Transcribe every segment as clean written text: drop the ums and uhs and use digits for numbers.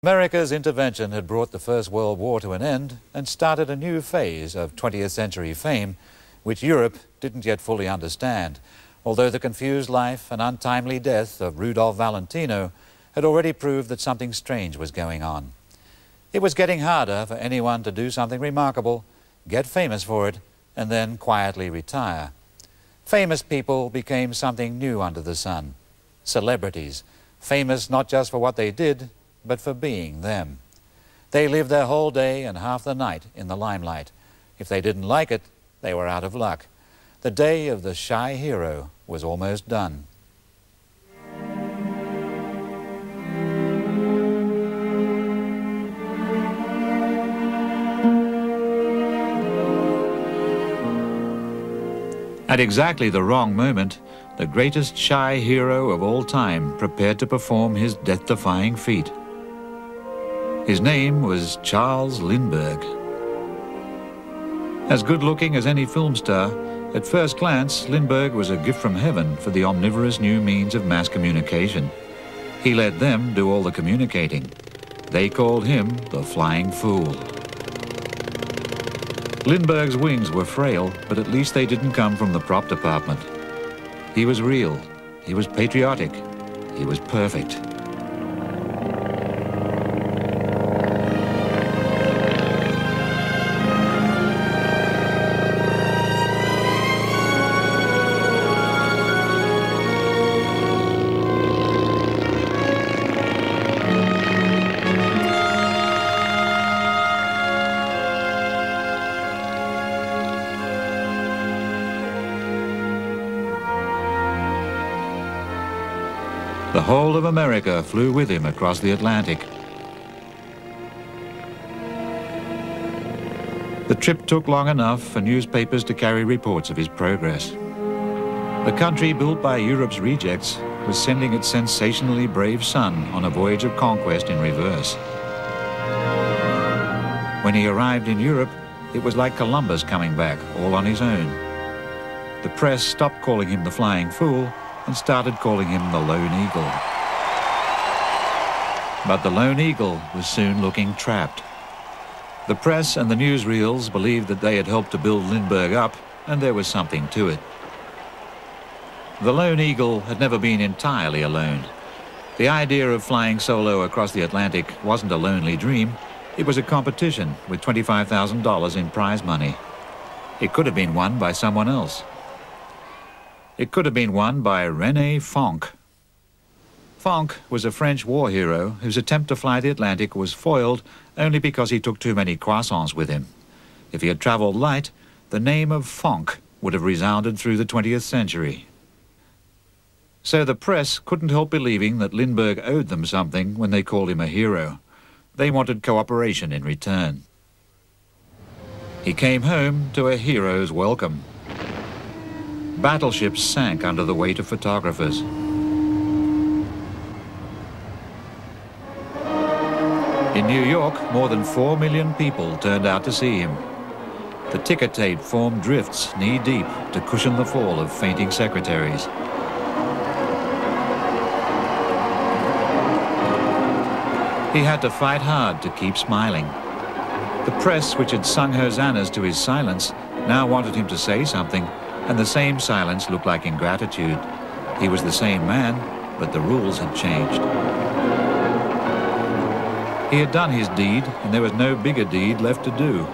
America's intervention had brought the First World War to an end and started a new phase of 20th century fame, which Europe didn't yet fully understand, although the confused life and untimely death of Rudolph Valentino had already proved that something strange was going on. It was getting harder for anyone to do something remarkable, get famous for it, and then quietly retire. Famous people became something new under the sun. Celebrities, famous not just for what they did, but for being them. They lived their whole day and half the night in the limelight. If they didn't like it, they were out of luck. The day of the shy hero was almost done. At exactly the wrong moment, the greatest shy hero of all time prepared to perform his death-defying feat. His name was Charles Lindbergh. As good-looking as any film star, at first glance, Lindbergh was a gift from heaven for the omnivorous new means of mass communication. He let them do all the communicating. They called him the Flying Fool. Lindbergh's wings were frail, but at least they didn't come from the prop department. He was real, he was patriotic, he was perfect. The whole of America flew with him across the Atlantic. The trip took long enough for newspapers to carry reports of his progress. The country built by Europe's rejects was sending its sensationally brave son on a voyage of conquest in reverse. When he arrived in Europe, it was like Columbus coming back, all on his own. The press stopped calling him the Flying Fool and started calling him the Lone Eagle. But the Lone Eagle was soon looking trapped. The press and the newsreels believed that they had helped to build Lindbergh up, and there was something to it. The Lone Eagle had never been entirely alone. The idea of flying solo across the Atlantic wasn't a lonely dream. It was a competition with $25,000 in prize money. It could have been won by someone else. It could have been won by René Fonck. Fonck was a French war hero whose attempt to fly the Atlantic was foiled only because he took too many croissants with him. If he had traveled light, the name of Fonck would have resounded through the 20th century. So the press couldn't help believing that Lindbergh owed them something when they called him a hero. They wanted cooperation in return. He came home to a hero's welcome. Battleships sank under the weight of photographers. In New York, more than 4 million people turned out to see him. The ticker tape formed drifts knee-deep to cushion the fall of fainting secretaries. He had to fight hard to keep smiling. The press, which had sung hosannas to his silence, now wanted him to say something, and the same silence looked like ingratitude. He was the same man, but the rules had changed. He had done his deed, and there was no bigger deed left to do.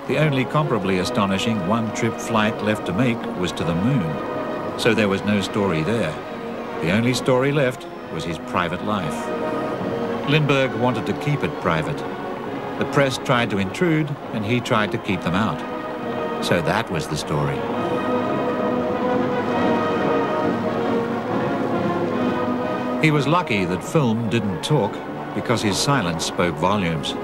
The only comparably astonishing one-trip flight left to make was to the moon. So there was no story there. The only story left was his private life. Lindbergh wanted to keep it private. The press tried to intrude, and he tried to keep them out. So that was the story. He was lucky that film didn't talk, because his silence spoke volumes.